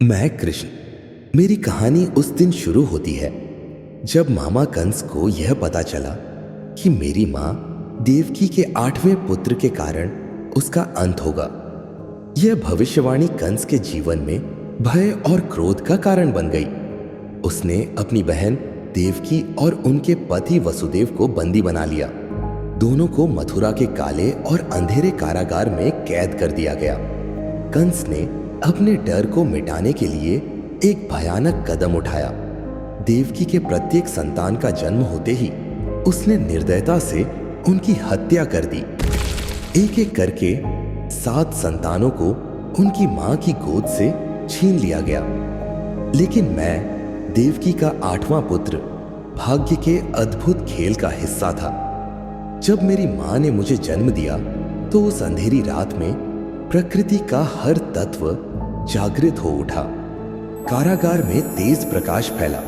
मैं कृष्ण। मेरी कहानी उस दिन शुरू होती है जब मामा कंस को यह पता चला कि मेरी माँ देवकी के 8वें पुत्र के कारण उसका अंत होगा। यह भविष्यवाणी कंस के जीवन में भय और क्रोध का कारण बन गई। उसने अपनी बहन देवकी और उनके पति वसुदेव को बंदी बना लिया। दोनों को मथुरा के काले और अंधेरे कारागार में कैद कर दिया गया। कंस ने अपने डर को मिटाने के लिए एक भयानक कदम उठाया। देवकी के प्रत्येक संतान का जन्म होते ही उसने निर्दयता से उनकी हत्या कर दी। एक एक करके 7 संतानों को उनकी मां की गोद से छीन लिया गया। लेकिन मैं देवकी का 8वां पुत्र भाग्य के अद्भुत खेल का हिस्सा था। जब मेरी मां ने मुझे जन्म दिया तो उस अंधेरी रात में प्रकृति का हर तत्व जागृत हो उठा। कारागार में तेज प्रकाश फैला,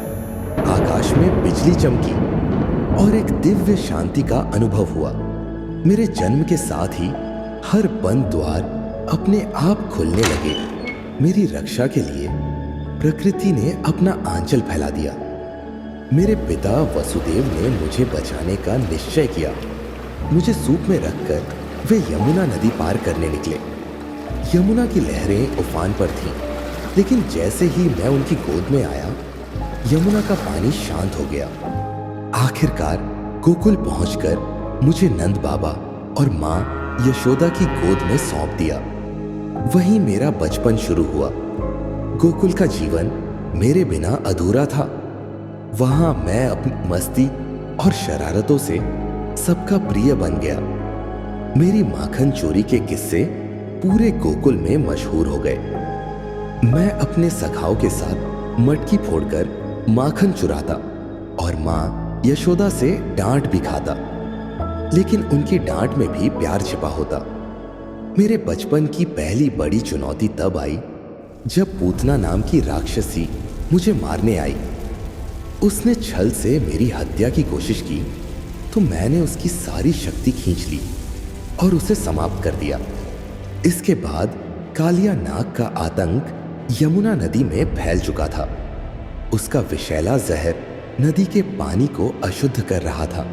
आकाश में बिजली चमकी और एक दिव्य शांति का अनुभव हुआ। मेरे जन्म के साथ ही हर बंद द्वार अपने आप खुलने लगे। मेरी रक्षा के लिए प्रकृति ने अपना आंचल फैला दिया। मेरे पिता वसुदेव ने मुझे बचाने का निश्चय किया। मुझे सूप में रखकर वे यमुना नदी पार करने निकले। यमुना की लहरें उफान पर थीं, लेकिन जैसे ही मैं उनकी गोद में आया, यमुना का पानी शांत हो गया। आखिरकार गोकुल पहुंचकर मुझे नंद बाबा और मां यशोदा की गोद में सौंप दिया। वहीं मेरा बचपन शुरू हुआ। गोकुल का जीवन मेरे बिना अधूरा था। वहां मैं अपनी मस्ती और शरारतों से सबका प्रिय बन गया। मेरी माखन चोरी के किस्से पूरे गोकुल में मशहूर हो गए। मैं अपने सखाओं के साथ मटकी फोड़कर माखन चुराता और मां यशोदा से डांट भी खाता, लेकिन उनकी डांट में भी प्यार छिपा होता। मेरे बचपन की पहली बड़ी चुनौती तब आई जब पूतना नाम की राक्षसी मुझे मारने आई। उसने छल से मेरी हत्या की कोशिश की तो मैंने उसकी सारी शक्ति खींच ली और उसे समाप्त कर दिया। इसके बाद कालिया नाग का आतंक यमुना नदी में फैल चुका था। उसका विषैला जहर नदी के पानी को अशुद्ध कर रहा था।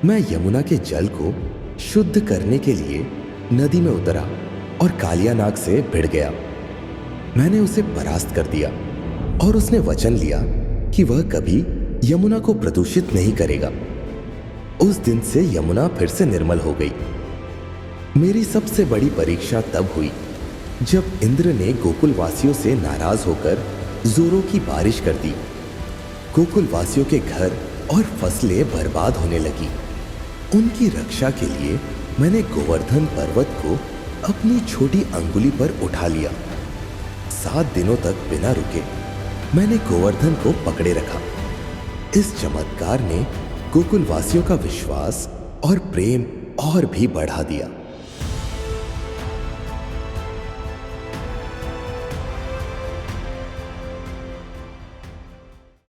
मैं यमुना के जल को शुद्ध करने के लिए नदी में उतरा और कालिया नाग से भिड़ गया। मैंने उसे परास्त कर दिया और उसने वचन लिया कि वह कभी यमुना को प्रदूषित नहीं करेगा। उस दिन से यमुना फिर से निर्मल हो गई। मेरी सबसे बड़ी परीक्षा तब हुई जब इंद्र ने गोकुल वासियों से नाराज होकर जोरों की बारिश कर दी। गोकुल वासियों के घर और फसलें बर्बाद होने लगी। उनकी रक्षा के लिए मैंने गोवर्धन पर्वत को अपनी छोटी अंगुली पर उठा लिया। 7 दिनों तक बिना रुके मैंने गोवर्धन को पकड़े रखा। इस चमत्कार ने गोकुल वासियों का विश्वास और प्रेम और भी बढ़ा दिया।